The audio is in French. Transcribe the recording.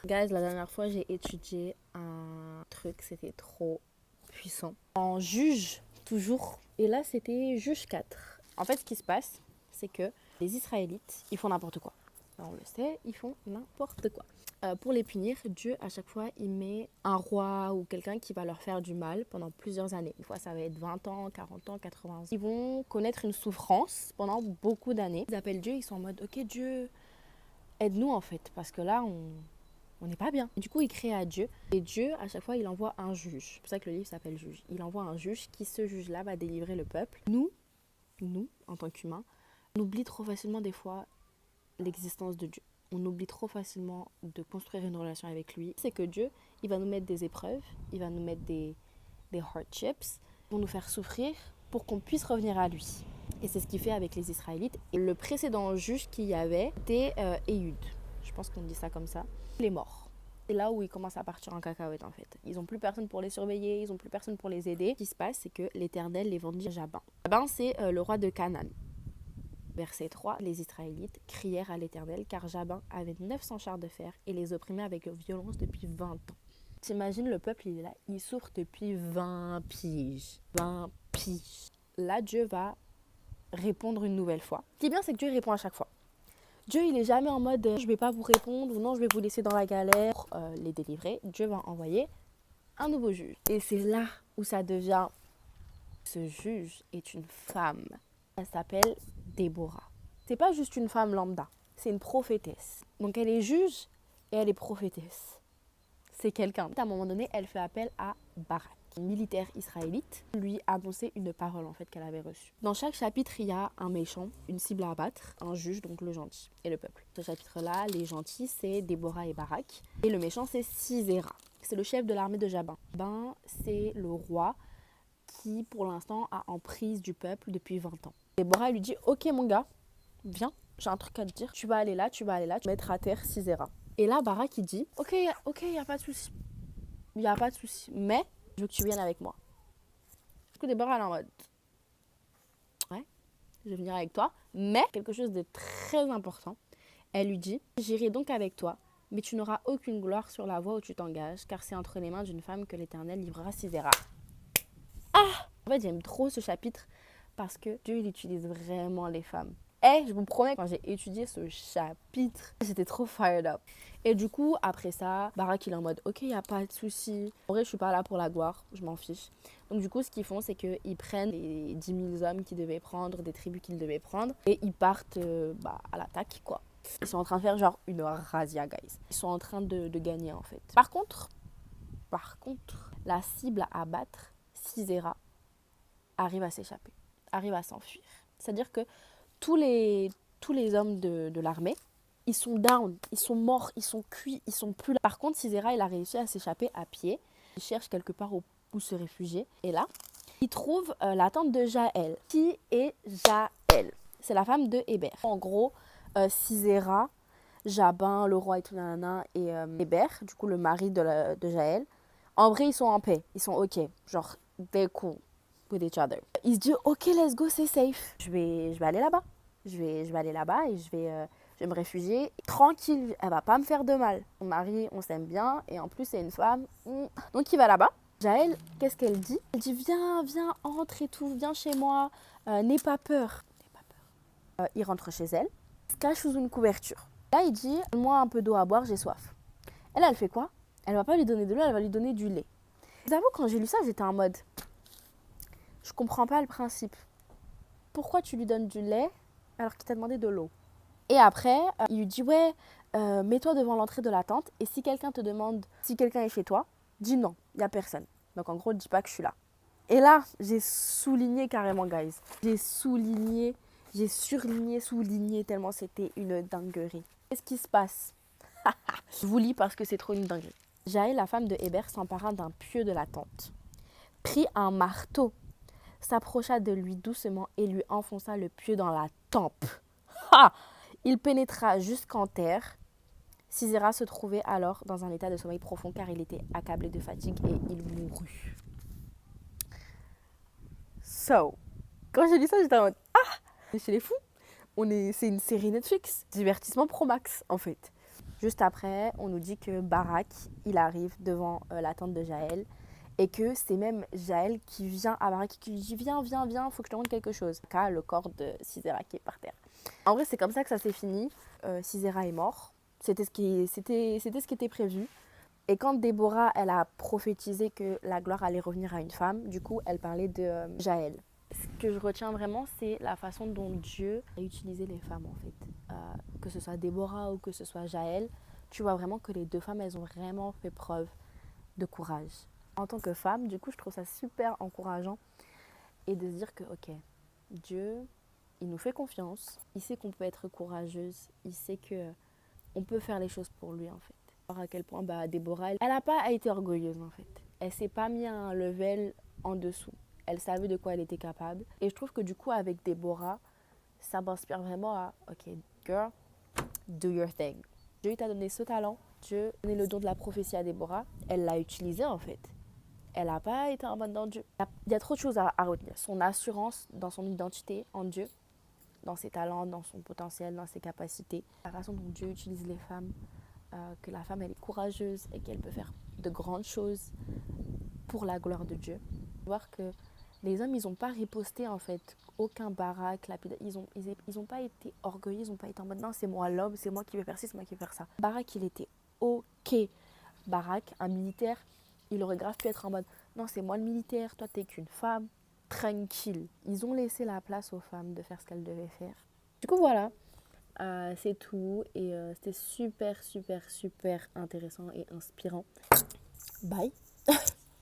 Guys, la dernière fois, j'ai étudié un truc, c'était trop puissant. En juge, toujours. Et là, c'était juge 4. En fait, ce qui se passe, c'est que les Israélites, ils font n'importe quoi. On le sait, ils font n'importe quoi. Pour les punir, Dieu, à chaque fois, il met un roi ou quelqu'un qui va leur faire du mal pendant plusieurs années. Une fois, ça va être 20 ans, 40 ans, 80 ans. Ils vont connaître une souffrance pendant beaucoup d'années. Ils appellent Dieu, ils sont en mode, ok Dieu, aide-nous en fait, parce que là, on n'est pas bien. Et du coup, il crée à Dieu. Et Dieu, à chaque fois, il envoie un juge. C'est pour ça que le livre s'appelle Juge. Il envoie un juge qui, ce juge-là, va délivrer le peuple. Nous, en tant qu'humains, on oublie trop facilement des fois l'existence de Dieu. On oublie trop facilement de construire une relation avec lui. C'est que Dieu, il va nous mettre des épreuves, il va nous mettre des hardships, pour nous faire souffrir, pour qu'on puisse revenir à lui. Et c'est ce qu'il fait avec les Israélites. Et le précédent juge qu'il y avait, c'était Ehud. Je pense qu'on dit ça comme ça. Il est mort. C'est là où ils commencent à partir en cacahuète en fait. Ils n'ont plus personne pour les surveiller, ils n'ont plus personne pour les aider. Ce qui se passe, c'est que l'Éternel les vendit à Jabin. Jabin, c'est le roi de Canaan. Verset 3, les Israélites crièrent à l'Éternel car Jabin avait 900 chars de fer et les opprimait avec violence depuis 20 ans. T'imagines, le peuple, il est là, il souffre depuis 20 piges. 20 piges. Là, Dieu va répondre une nouvelle fois. Ce qui est bien, c'est que Dieu répond à chaque fois. Dieu, il est jamais en mode je vais pas vous répondre ou non, je vais vous laisser dans la galère pour les délivrer. Dieu va envoyer un nouveau juge. Et c'est là où ça devient... Ce juge est une femme. Elle s'appelle Déborah. C'est pas juste une femme lambda, c'est une prophétesse. Donc elle est juge et elle est prophétesse. C'est quelqu'un. À un moment donné, elle fait appel à Barak, militaire israélite, lui annoncer une parole en fait qu'elle avait reçue. Dans chaque chapitre, il y a un méchant, une cible à abattre, un juge, donc le gentil, et le peuple. Ce chapitre-là, les gentils, c'est Déborah et Barak, et le méchant, c'est Sisera. C'est le chef de l'armée de Jabin. Jabin, c'est le roi qui, pour l'instant, a en prise du peuple depuis 20 ans. Déborah lui dit, ok mon gars, viens, j'ai un truc à te dire. Tu vas aller là, tu vas mettre à terre Sisera. Et là, Barak, il dit, ok, y a pas de souci. Y a pas de souci. Mais, je veux que tu viennes avec moi. Du coup, Déborah, elle est en mode, ouais, je vais venir avec toi. Mais, quelque chose de très important, elle lui dit, j'irai donc avec toi, mais tu n'auras aucune gloire sur la voie où tu t'engages, car c'est entre les mains d'une femme que l'Éternel livrera Sisera. Ah! En fait, j'aime trop ce chapitre parce que Dieu, il utilise vraiment les femmes. Et je vous promets, quand j'ai étudié ce chapitre, j'étais trop fired up. Et du coup, après ça, Barak, il est en mode, ok, y a pas de souci. En vrai, je suis pas là pour la gloire, je m'en fiche. Donc du coup, ce qu'ils font, c'est qu'ils prennent les 10 000 hommes qu'ils devaient prendre, des tribus qu'ils devaient prendre, et ils partent à l'attaque, quoi. Ils sont en train de faire genre une razzia, guys. Ils sont en train de gagner, en fait. Par contre, la cible à abattre, Sisera, arrive à s'échapper, arrive à s'enfuir. C'est-à-dire que tous les hommes de l'armée, ils sont down, ils sont morts, ils sont cuits, ils sont plus là. Par contre, Sisera, il a réussi à s'échapper à pied. Il cherche quelque part où se réfugier. Et là, il trouve la tante de Jaël. Qui est Jaël? C'est la femme de Héber. En gros, Sisera, Jabin, le roi et tout, nanana, et Héber, du coup le mari de Jaël, en vrai, ils sont en paix. Ils sont ok. Genre, they're cool with each other. Il se dit, ok, let's go, c'est safe. Je vais aller là-bas. Je vais aller là-bas et je vais me réfugier. Tranquille, elle va pas me faire de mal. Mon mari, on s'aime bien. Et en plus, c'est une femme. Donc, il va là-bas. Jaël, qu'est-ce qu'elle dit? Elle dit, viens, entre et tout. Viens chez moi. N'aie pas peur. Il rentre chez elle. Se cache sous une couverture. Là, il dit, donne-moi un peu d'eau à boire, j'ai soif. Elle fait quoi? Elle va pas lui donner de l'eau, elle va lui donner du lait. J'avoue, quand j'ai lu ça, j'étais en mode, je comprends pas le principe. Pourquoi tu lui donnes du lait alors qu'il t'a demandé de l'eau? Et après, il lui dit, ouais, mets-toi devant l'entrée de la tente et si quelqu'un te demande si quelqu'un est chez toi, dis non, il n'y a personne. Donc en gros, dis pas que je suis là. Et là, j'ai souligné carrément, guys. J'ai surligné tellement c'était une dinguerie. Qu'est-ce qui se passe? Je vous lis parce que c'est trop une dinguerie. Jaël, la femme de Héber, s'empara d'un pieu de la tente, prit un marteau, s'approcha de lui doucement et lui enfonça le pieu dans la tempe. Ha! Il pénétra jusqu'en terre. Sisera se trouvait alors dans un état de sommeil profond car il était accablé de fatigue et il mourut. So, quand j'ai lu ça, j'étais en mode ah, chez les fous, c'est une série Netflix, divertissement pro max en fait. Juste après, on nous dit que Barak, il arrive devant la tente de Jaël et que c'est même Jaël qui vient à Barak et qui lui dit viens, faut que je te montre quelque chose. Car le corps de Sisera qui est par terre. En vrai, c'est comme ça que ça s'est fini. Sisera est mort. C'était ce qui était prévu. Et quand Déborah, elle a prophétisé que la gloire allait revenir à une femme, du coup, elle parlait de Jaël. Ce que je retiens vraiment, c'est la façon dont Dieu a utilisé les femmes, en fait. Que ce soit Déborah ou que ce soit Jaël, tu vois vraiment que les deux femmes, elles ont vraiment fait preuve de courage. En tant que femme, du coup, je trouve ça super encourageant et de se dire que, ok, Dieu, il nous fait confiance, il sait qu'on peut être courageuse, il sait que on peut faire les choses pour lui, en fait. Alors à quel point Déborah, elle n'a pas été orgueilleuse, en fait. Elle s'est pas mis à un level en dessous. Elle savait de quoi elle était capable. Et je trouve que du coup, avec Déborah, ça m'inspire vraiment à, ok, girl, do your thing. Dieu t'a donné ce talent, Dieu a donné le don de la prophétie à Déborah, elle l'a utilisé en fait. Elle n'a pas été en mode dans Dieu. Il y a trop de choses à retenir. Son assurance dans son identité en Dieu, dans ses talents, dans son potentiel, dans ses capacités. La façon dont Dieu utilise les femmes, que la femme elle est courageuse et qu'elle peut faire de grandes choses pour la gloire de Dieu. Voir que les hommes, ils n'ont pas riposté en fait. Aucun Barak, ils ont pas été orgueilleux, ils n'ont pas été en mode non, c'est moi l'homme, c'est moi qui vais faire ci, c'est moi qui vais faire ça. Barak, il était ok. Barak, un militaire, il aurait grave pu être en mode non, c'est moi le militaire, toi t'es qu'une femme, tranquille. Ils ont laissé la place aux femmes de faire ce qu'elles devaient faire. Du coup, voilà, c'est tout. Et c'était super intéressant et inspirant. Bye.